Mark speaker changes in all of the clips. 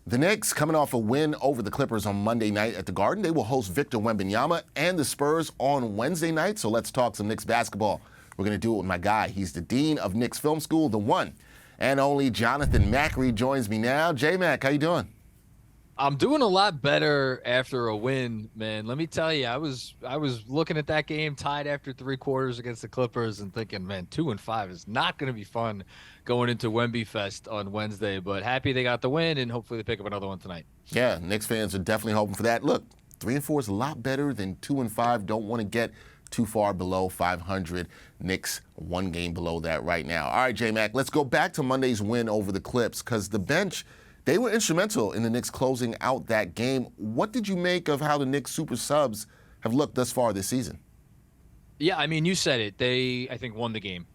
Speaker 1: The Knicks, coming off a win over the Clippers on Monday night at the Garden, they will host Victor Wembanyama and the Spurs on Wednesday night. So let's talk some Knicks basketball. We're going to do it with my guy. He's the dean of Knicks Film School, the one and only Jonathan Macri joins me now. J-Mac, how you doing?
Speaker 2: I'm doing a lot better after a win, man. Let me tell you, I was looking at that game tied after 3 quarters against the Clippers and thinking, man, 2-5 is not going to be fun going into Wemby Fest on Wednesday. But happy they got the win, and hopefully they pick up another one tonight.
Speaker 1: Yeah, Knicks fans are definitely hoping for that. Look, 3-4 is a lot better than 2-5. Don't want to get too far below 500. Knicks 1 game below that right now. All right, J-Mac, let's go back to Monday's win over the Clips, because the bench, they were instrumental in the Knicks closing out that game. What did you make of how the Knicks super subs have looked thus far this season?
Speaker 2: Yeah, I mean, you said it. They, I think, won the game.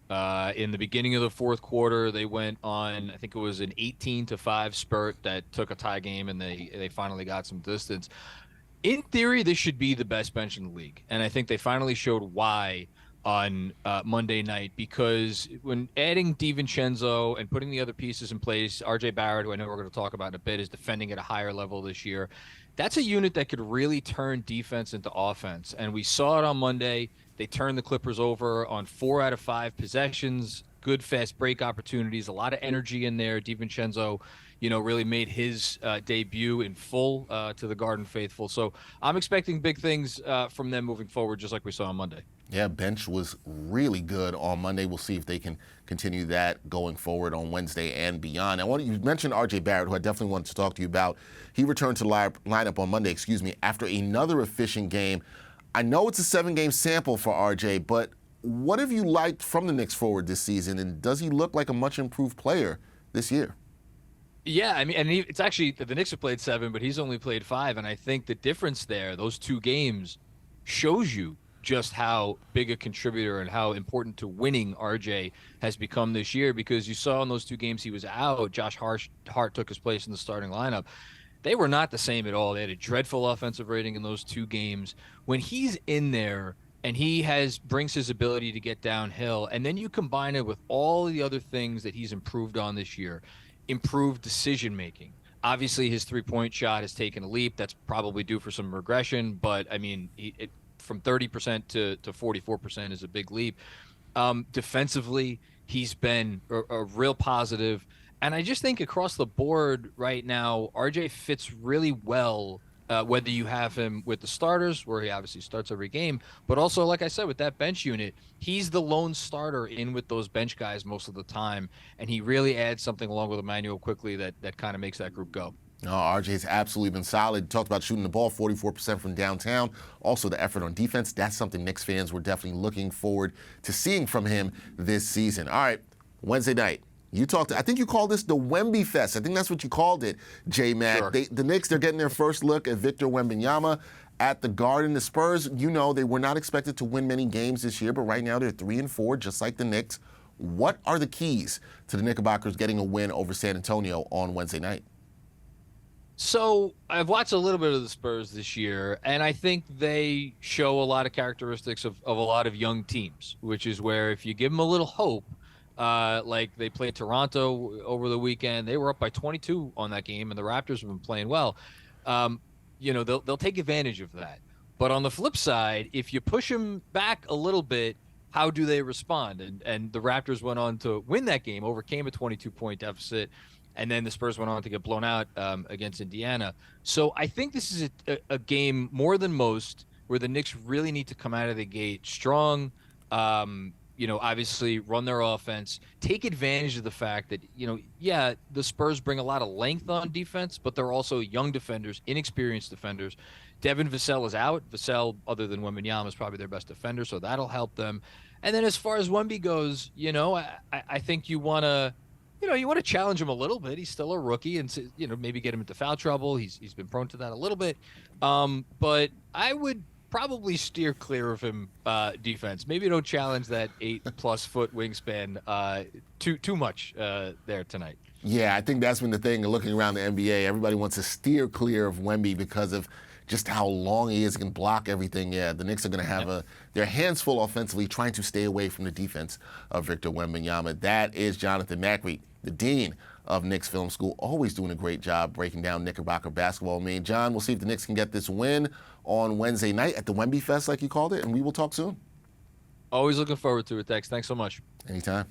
Speaker 2: In the beginning of the fourth quarter, they went on, I think it was an 18-5 spurt that took a tie game, and they finally got some distance. In theory, this should be the best bench in the league, and I think they finally showed why on Monday night, because when adding DiVincenzo and putting the other pieces in place, RJ Barrett, who I know we're going to talk about in a bit, is defending at a higher level this year. That's a unit that could really turn defense into offense, and we saw it on Monday. They turned the Clippers over on 4 out of 5 possessions, good fast break opportunities, a lot of energy in there. DiVincenzo, really made his debut in full to the Garden faithful. So I'm expecting big things from them moving forward, just like we saw on Monday.
Speaker 1: Yeah, bench was really good on Monday. We'll see if they can continue that going forward on Wednesday and beyond. You mentioned RJ Barrett, who I definitely wanted to talk to you about. He returned to the lineup on Monday, after another efficient game. I know it's a 7-game sample for RJ, but what have you liked from the Knicks forward this season, and does he look like a much improved player this year?
Speaker 2: Yeah, I mean, and it's actually, the Knicks have played 7, but he's only played 5, and I think the difference there, those 2 games, shows you just how big a contributor and how important to winning RJ has become this year, because you saw in those 2 games he was out. Josh Hart took his place in the starting lineup. They were not the same at all. They had a dreadful offensive rating in those 2 games. When he's in there and he brings his ability to get downhill, and then you combine it with all the other things that he's improved on this year, improved decision-making. Obviously, his 3-point shot has taken a leap. That's probably due for some regression, but I mean, from 30% to 44% is a big leap. Defensively, he's been a real positive. And I just think across the board right now, RJ fits really well, whether you have him with the starters, where he obviously starts every game, but also, like I said, with that bench unit, he's the lone starter in with those bench guys most of the time, and he really adds something along with Emmanuel quickly that kind of makes that group go.
Speaker 1: No, RJ's absolutely been solid. Talked about shooting the ball 44% from downtown. Also, the effort on defense. That's something Knicks fans were definitely looking forward to seeing from him this season. All right, Wednesday night. I think you called this the Wemby Fest. I think that's what you called it, J-Mac.
Speaker 2: Sure.
Speaker 1: The Knicks, they're getting their first look at Victor Wembanyama at the Garden. The Spurs, they were not expected to win many games this year, but right now they're 3-4, just like the Knicks. What are the keys to the Knickerbockers getting a win over San Antonio on Wednesday night?
Speaker 2: So I've watched a little bit of the Spurs this year, and I think they show a lot of characteristics of a lot of young teams, which is where if you give them a little hope, like they played Toronto over the weekend, they were up by 22 on that game, and the Raptors have been playing well. They'll take advantage of that. But on the flip side, if you push them back a little bit, how do they respond? And the Raptors went on to win that game, overcame a 22-point deficit. And then the Spurs went on to get blown out against Indiana. So I think this is a game more than most where the Knicks really need to come out of the gate strong, obviously run their offense, take advantage of the fact that, the Spurs bring a lot of length on defense, but they're also young defenders, inexperienced defenders. Devin Vassell is out. Vassell, other than Wembanyama, is probably their best defender, so that'll help them. And then as far as Wemby goes, I think you want to challenge him a little bit. He's still a rookie, and maybe get him into foul trouble. He's been prone to that a little bit. But I would probably steer clear of him defense. Maybe don't challenge that 8+ foot wingspan too much there tonight.
Speaker 1: Yeah, I think that's been the thing looking around the NBA. Everybody wants to steer clear of Wemby because of just how long he is and can block everything. Yeah, the Knicks are going to have their hands full offensively trying to stay away from the defense of Victor Wembanyama. That is Jonathan Macri, the dean of Knicks Film School, always doing a great job breaking down Knickerbocker basketball. I mean, John, we'll see if the Knicks can get this win on Wednesday night at the Wemby Fest, like you called it, and we will talk soon.
Speaker 2: Always looking forward to it, Dex. Thanks so much.
Speaker 1: Anytime.